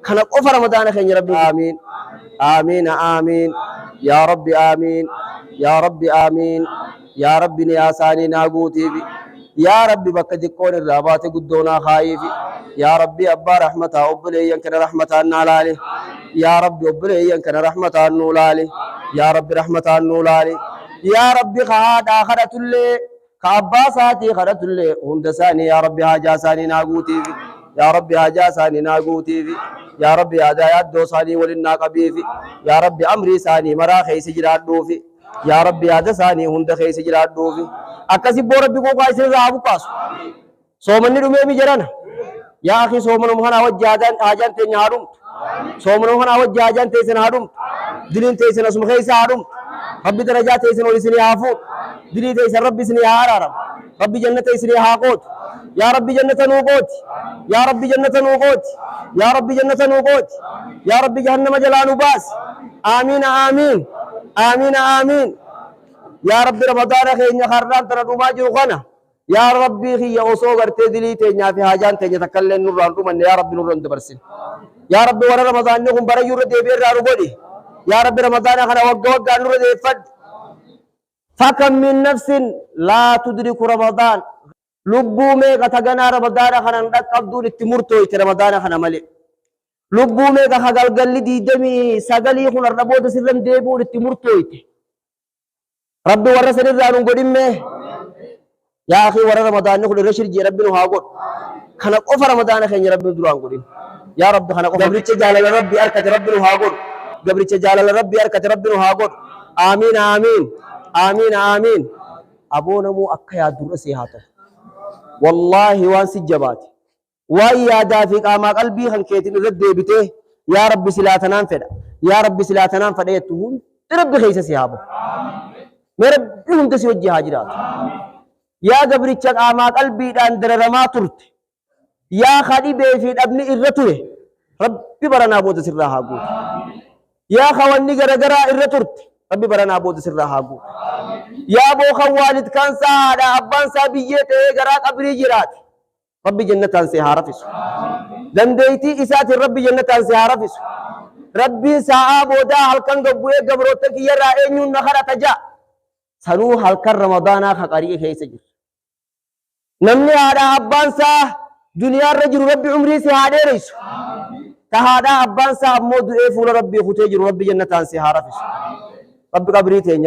خنا قف رمضان خير يا ربي آمين آمين آمين يا ربي آمين يا ربي آمين يا ربي نياساني ناقوتي بي يا ربي بك كون الرابات قدونا خايفي يا ربي أبا رحمة أبلي ينكر رحمة النالالي يا ربي أبلي ينكر رحمة النولالي يا ربي رحمة النولالي يا ربي خاد آخرة اللي كأباساتي خرة اللي هندساني يا ربي هاجاساني ناقوتي بي يا ربي هاجاساني ناقوتي بي يا ربي هدايات دوساني وللناقبي في يا ربي أمري ساني مراخي سجرات دوفي يا ربي هذا ساني هند خي سجرات دوفي أكاسي بوربي كو قايسر رابو قاسو سومني رمي بجرانا يا أخي سومنو مهنا وجهان حاجان تين هارم سومنو مهنا وجهان تيسن هارم دلين تيسن اسم خيس هارم ربي درجات تيسن ولسني هافوت دلين تيسن ربي سني هارم ربي جنة تيسني هاقوت يا ربي جنة نوقوت يا ربي جنة نوقوت يا ربي جنة نوقوت يا ربي جهنم جلال باس آمين آمين آمين آمين يا ربي رمضان خير خرام ترى ما جوخنا يا ربي خي أوصو قرتي دلي تيجنا في حاجان تيجي تكلم نوران رومن يا ربي نوران تبرسين يا ربي ورا رمضان نكون برا يورد دبير رارودي يا ربي رمضان خنا وقوق قانور دفد فكم من نفس لا تدرك رمضان لبو ميغا تغنا رمضان خنا نقبدو لتمرتو رمضان خنا ملي لبو ميغا خغال غل دي دمي سغلي خنا ربود سرم ديبو لتمرتو ربي ورا سر رانو غديمه يا اخي ورا رمضان نخل رشر جي ربي نو هاغو خنا قف رمضان خن ربي دران غدين يا رب خنا قف غبريچ جالال ربي اركت ربي نو هاغو غبريچ جالال ربي اركت ربي نو هاغو امين امين امين امين ابو نمو اكيا درسي هاتو والله وان سجبات ويا دافق ما قلبي خنكيتن رد بيته يا رب سلاتنا فدا يا رب سلاتنا فديتهم رب خيس سيابو मेरे हुंदे से वजह हाजिरात या गबरी चक आमा कल्बी दान दररमा तुरत या खाली बेफिद अपनी इर्रतुरे रब्बी बरना बोत सिर्रा हागु या खवन्नी गरगरा इर्रतुरत रब्बी बरना बोत सिर्रा हागु या बो खवालिद कान सादा अब्बान साबिये ते गरा कबरी जिरात रब्बी जन्नतान से हारफिस दंदेती इसात रब्बी जन्नतान से हारफिस रब्बी साबोदा हलकन गबुए गबरोत की यरा एन्यु नखरा तजा सनु हलकर रमदाना खकारी के से नमने आदा अब्बान सा दुनिया रजु रब्बी उम्री से हादे रइस तहादा अब्बान सा मो दुए फूल रब्बी खुते रब्बी जन्नतान से हारफिस रब्बी कबरी थे